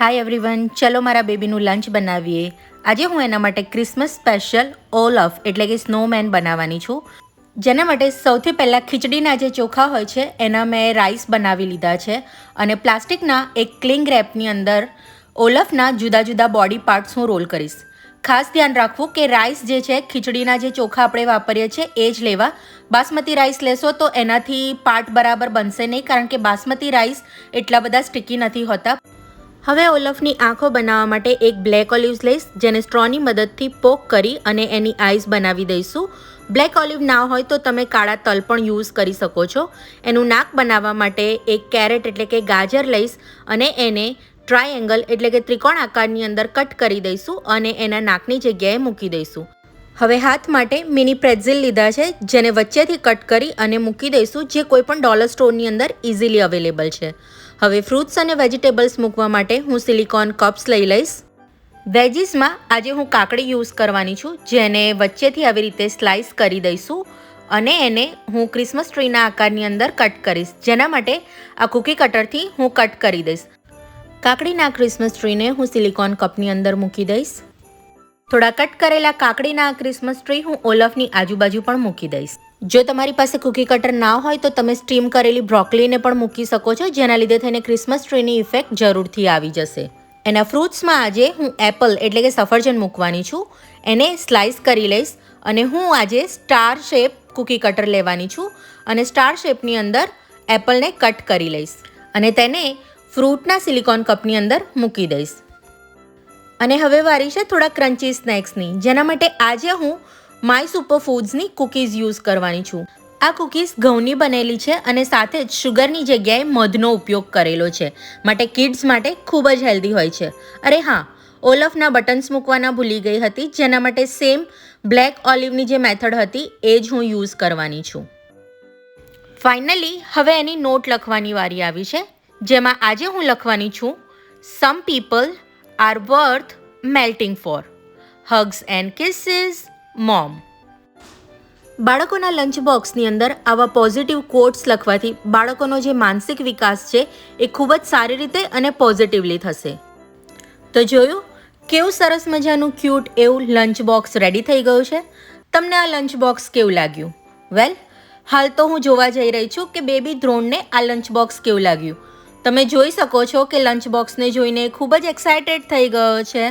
Hi everyone, ચલો મારા બેબીનું lunch બનાવીએ. આજે હું એના માટે ક્રિસમસ સ્પેશિયલ ઓલફ એટલે કે સ્નોમેન બનાવવાની છું. જેના માટે સૌથી પહેલાં ખીચડીના જે ચોખા હોય છે એના મેં રાઈસ બનાવી લીધા છે અને પ્લાસ્ટિકના એક ક્લિંગ રેપની અંદર ઓલફના જુદા જુદા બોડી પાર્ટ્સ હું રોલ કરીશ. ખાસ ધ્યાન રાખવું કે રાઈસ જે છે ખીચડીના જે ચોખા આપણે વાપરીએ છીએ એ જ લેવા. બાસમતી રાઈસ લેશો તો એનાથી પાર્ટ બરાબર બનશે નહીં, કારણ કે બાસમતી રાઈસ એટલા બધા સ્ટીકી નથી હોતા. હવે ઓલફની આંખો બનાવવા માટે એક બ્લેક ઓલિવ્સ લઈશ, જેને સ્ટ્રોની મદદથી પોક કરી અને એની આઈઝ બનાવી દઈશું. બ્લેક ઓલિવ ના હોય તો તમે કાળા તલ પણ યુઝ કરી શકો છો. એનું નાક બનાવવા માટે એક કેરેટ એટલે કે ગાજર લઈશ અને એને ટ્રાયેંગલ એટલે કે ત્રિકોણ આકારની અંદર કટ કરી દઈશું અને એના નાકની જગ્યાએ મૂકી દઈશું. હવે હાથ માટે મિની પ્રેટ્ઝેલ લીધા છે, જેને વચ્ચેથી કટ કરી અને મૂકી દઈશું, જે કોઈ પણ ડોલર સ્ટોરની અંદર ઇઝીલી અવેલેબલ છે. હવે ફ્રૂટ્સ અને વેજીટેબલ્સ મૂકવા માટે હું સિલિકોન કપ્સ લઈ લઈશ. વેજીસમાં આજે હું કાકડી યુઝ કરવાની છું, જેને વચ્ચેથી આવી રીતે સ્લાઇસ કરી દઈશું અને એને હું ક્રિસમસ ટ્રીના આકારની અંદર કટ કરીશ. જેના માટે આ કૂકી કટરથી હું કટ કરી દઈશ. કાકડીના ક્રિસમસ ટ્રીને હું સિલિકોન કપની અંદર મૂકી દઈશ. થોડા કટ કરેલા કાકડીના ક્રિસમસ ટ્રી હું ઓલફની આજુબાજુ પણ મૂકી દઈશ. જો તમારી પાસે કૂકી કટર ના હોય તો તમે સ્ટીમ કરેલી બ્રોકોલીને પણ મૂકી શકો છો, જેના લીધે થઈને ક્રિસમસ ટ્રીની ઇફેક્ટ જરૂરથી આવી જશે. એના ફ્રૂટ્સમાં આજે હું એપલ એટલે કે સફરજન મૂકવાની છું. એને સ્લાઇસ કરી લઈશ અને હું આજે સ્ટાર શેપ કૂકી કટર લેવાની છું અને સ્ટાર શેપની અંદર એપલને કટ કરી લઈશ અને તેને ફ્રૂટના સિલિકોન કપની અંદર મૂકી દઈશ. અને હવે વારી છે થોડા ક્રન્ચી સ્નેક્સની, જેના માટે આજે હું માય સુપર ફૂડ્સની કૂકીઝ યુઝ કરવાની છું. આ કૂકીઝ ઘઉંની બનેલી છે અને સાથે જ શુગરની જગ્યાએ મધનો ઉપયોગ કરેલો છે, માટે કિડ્સ માટે ખૂબ જ હેલ્ધી હોય છે. અરે હા, ઓલફના બટન્સ મૂકવાના ભૂલી ગઈ હતી, જેના માટે સેમ બ્લેક ઓલિવની જે મેથડ હતી એ જ હું યુઝ કરવાની છું. ફાઇનલી હવે એની નોટ લખવાની વારી આવી છે, જેમાં આજે હું લખવાની છું some people are worth melting for. Hugs and kisses mom. બાળકોના લંચ બોક્સની અંદર આવા પોઝિટિવ કોટ્સ લખવાથી બાળકોનો જે માનસિક વિકાસ છે એ ખૂબ જ સારી રીતે અને પોઝિટિવલી થશે. તો જોયું કેવું સરસ મજાનું ક્યુટ એવું લંચ બોક્સ રેડી થઈ ગયું છે. તમને આ લંચ બોક્સ કેવું લાગ્યું? વેલ, હાલ તો હું જોવા જઈ રહી છું કે બેબી દ્રોણને આ લંચ બોક્સ કેવું લાગ્યું. તમે જોઈ શકો છો કે લંચ બોક્સને જોઈને ખૂબ જ એક્સાઇટેડ થઈ ગયો છે.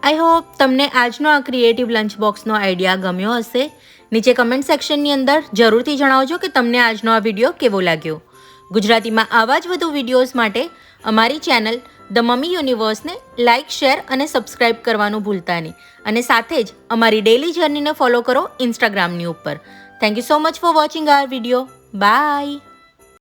આઈ હોપ તમને આજનો આ ક્રિએટિવ લંચ બોક્સનો આઈડિયા ગમ્યો હશે. નીચે કમેન્ટ સેક્શનની અંદર જરૂરથી જણાવજો કે તમને આજનો આ વિડીયો કેવો લાગ્યો. ગુજરાતીમાં આવા જ વધુ વિડીયોઝ માટે અમારી ચેનલ ધ મમ્મી યુનિવર્સને લાઇક, શેર અને સબસ્ક્રાઇબ કરવાનું ભૂલતા નહીં. અને સાથે જ અમારી ડેલી જર્નીને ફોલો કરો ઇન્સ્ટાગ્રામની ઉપર. Thank you so much for watching our video. By.